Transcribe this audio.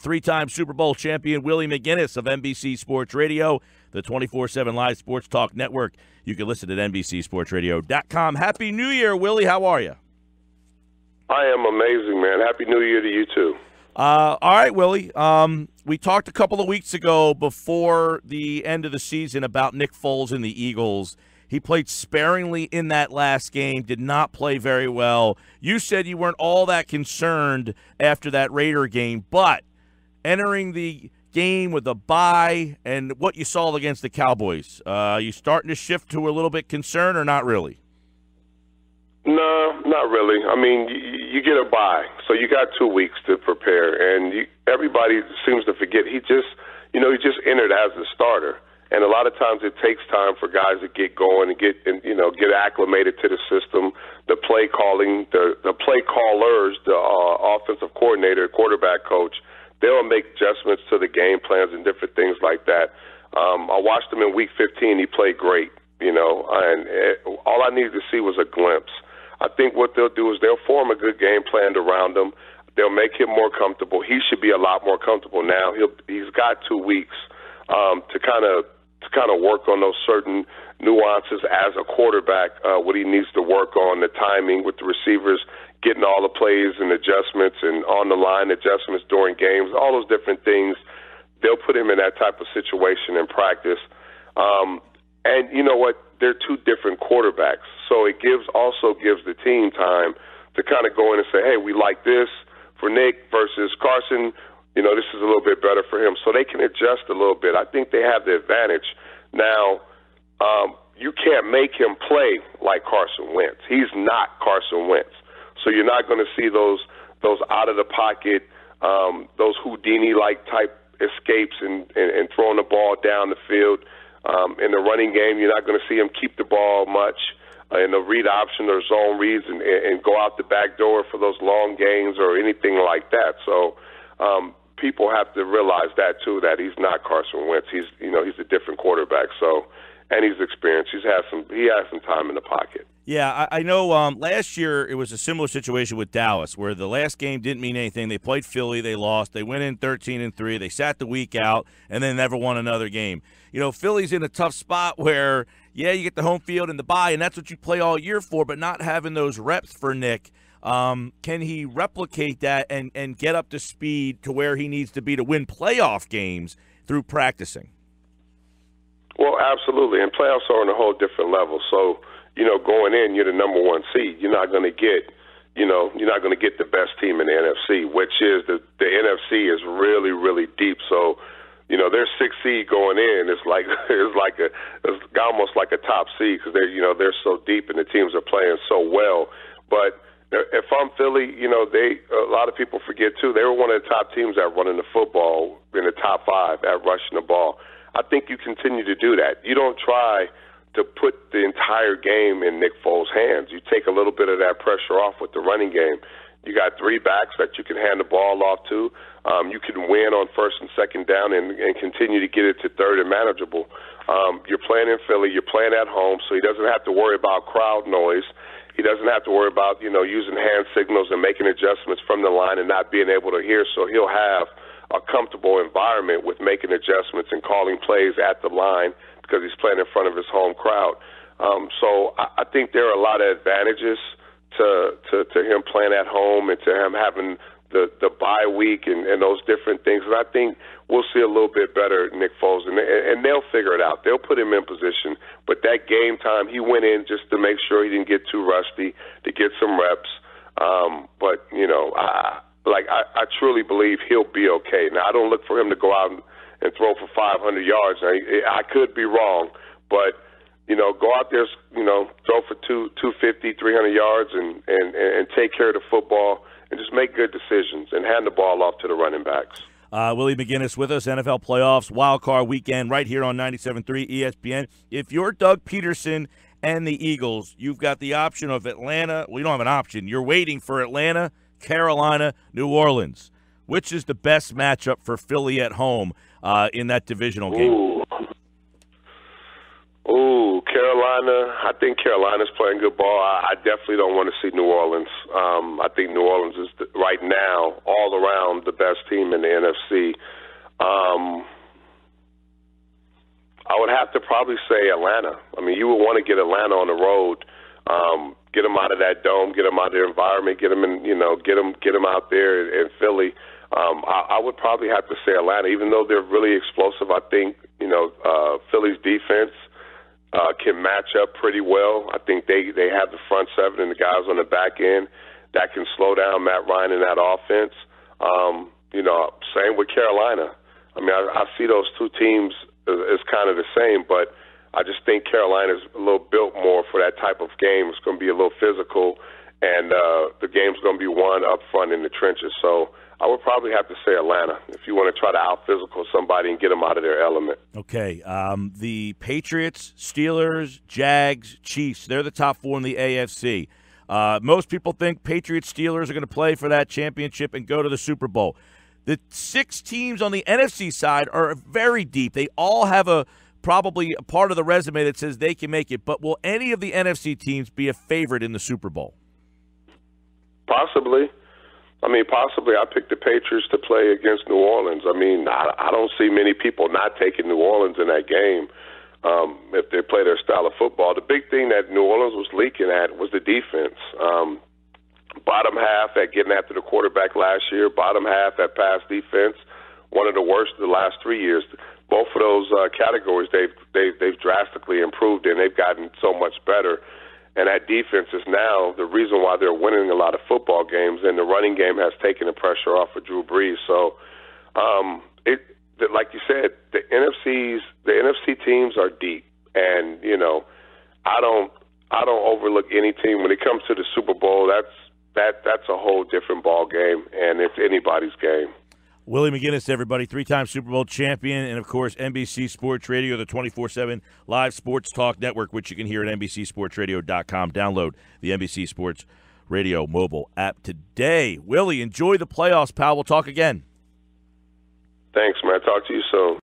three-time Super Bowl champion Willie McGinest of NBC Sports Radio, the 24/7 live sports talk network. You can listen at NBCSportsRadio.com. Happy New Year, Willie. How are you? I am amazing, man. Happy New Year to you, too. All right, Willie. We talked a couple of weeks ago before the end of the season about Nick Foles and the Eagles. He played sparingly in that last game, did not play very well. You said you weren't all that concerned after that Raider game, but entering the game with a bye and what you saw against the Cowboys, you starting to shift to a little bit concerned or not really? No, not really. I mean, you get a bye, so you got 2 weeks to prepare, and everybody seems to forget he just entered as a starter. And a lot of times it takes time for guys to get going and get acclimated to the system, the play calling, the play callers, the offensive coordinator, quarterback coach. They'll make adjustments to the game plans and different things like that. I watched him in Week 15. He played great, and all I needed to see was a glimpse. I think what they'll do is they'll form a good game plan around him. They'll make him more comfortable. He should be a lot more comfortable now. He's got 2 weeks to kind of work on those certain nuances as a quarterback, what he needs to work on, the timing with the receivers, getting all the plays and adjustments and on-the-line adjustments during games, all those different things. They'll put him in that type of situation in practice. And you know what? They're two different quarterbacks. So it also gives the team time to kind of go in and say, hey, we like this for Nick versus Carson. This is a little bit better for him. So they can adjust a little bit. I think they have the advantage. Now, you can't make him play like Carson Wentz. He's not Carson Wentz. So you're not going to see those out-of-the-pocket, those Houdini-like type escapes and throwing the ball down the field. In the running game, you're not going to see him keep the ball much in the read option or zone reads and go out the back door for those long gains or anything like that. So people have to realize that too, that he's not Carson Wentz. He's a different quarterback. So, and he's experienced. He has some time in the pocket. Yeah, I know last year it was a similar situation with Dallas where the last game didn't mean anything. They played Philly. They lost. They went in 13-3. They sat the week out and then never won another game. Philly's in a tough spot where, yeah, you get the home field and the bye, and that's what you play all year for, but not having those reps for Nick. Can he replicate that and get up to speed to where he needs to be to win playoff games through practicing? Well, absolutely, and playoffs are on a whole different level. So, going in, you're the number 1 seed. You're not going to get, the best team in the NFC, which is the NFC is really, really deep. So, their 6th seed going in is it's almost like a top seed because they're so deep and the teams are playing so well. But if I'm Philly, a lot of people forget too. They were one of the top teams at running the football in the top 5 at rushing the ball. I think you continue to do that. You don't try to put the entire game in Nick Foles' hands. You take a little bit of that pressure off with the running game. You got 3 backs that you can hand the ball off to. You can win on 1st and 2nd down and continue to get it to 3rd and manageable. You're playing in Philly. You're playing at home, so he doesn't have to worry about crowd noise. He doesn't have to worry about, using hand signals and making adjustments from the line and not being able to hear. So he'll have a comfortable environment with making adjustments and calling plays at the line because he's playing in front of his home crowd. So I think there are a lot of advantages to him playing at home and to him having the bye week and those different things. And I think we'll see a little bit better Nick Foles, and they'll figure it out. They'll put him in position. But that game time, he went in just to make sure he didn't get too rusty, to get some reps. But, I truly believe he'll be okay. Now, I don't look for him to go out and throw for 500 yards. I could be wrong, but, go out there, throw for 250, 300 yards and take care of the football and just make good decisions and hand the ball off to the running backs. Willie McGinest with us, NFL Playoffs, Wild Card Weekend, right here on 97.3 ESPN. If you're Doug Peterson and the Eagles, you've got the option of Atlanta. Well, you don't have an option. You're waiting for Atlanta, Carolina, New Orleans. Which is the best matchup for Philly at home in that divisional game? Ooh, Carolina. I think Carolina's playing good ball. I definitely don't want to see New Orleans. I think New Orleans is right now all around the best team in the NFC. I would have to probably say Atlanta. I mean, you would want to get Atlanta on the road, get them out of that dome, get them out of their environment, get them in, get them out there in Philly. I would probably have to say Atlanta, even though they're really explosive. I think Philly's defense can match up pretty well. I think they have the front seven and the guys on the back end that can slow down Matt Ryan in that offense. Same with Carolina. I mean, I see those two teams as kind of the same, but I just think Carolina's a little built more for that type of game. It's going to be a little physical, and the game's going to be won up front in the trenches. So I would probably have to say Atlanta if you want to try to out-physical somebody and get them out of their element. Okay. The Patriots, Steelers, Jags, Chiefs, they're the top four in the AFC. Most people think Patriots, Steelers are going to play for that championship and go to the Super Bowl. The 6 teams on the NFC side are very deep. They all have probably a part of the resume that says they can make it. But will any of the NFC teams be a favorite in the Super Bowl? Possibly. Possibly. I picked the Patriots to play against New Orleans. I don't see many people not taking New Orleans in that game if they play their style of football. The big thing that New Orleans was leaking at was the defense. Bottom half at getting after the quarterback last year, bottom half at pass defense, one of the worst of the last 3 years. Both of those categories they've drastically improved in. They've gotten so much better. And that defense is now the reason why they're winning a lot of football games, and the running game has taken the pressure off of Drew Brees. So, like you said, the NFC teams are deep, and I don't overlook any team when it comes to the Super Bowl. That's a whole different ball game, and it's anybody's game. Willie McGinest, everybody, 3-time Super Bowl champion, and, of course, NBC Sports Radio, the 24/7 live sports talk network, which you can hear at NBCSportsRadio.com. Download the NBC Sports Radio mobile app today. Willie, enjoy the playoffs, pal. We'll talk again. Thanks, man. Talk to you soon.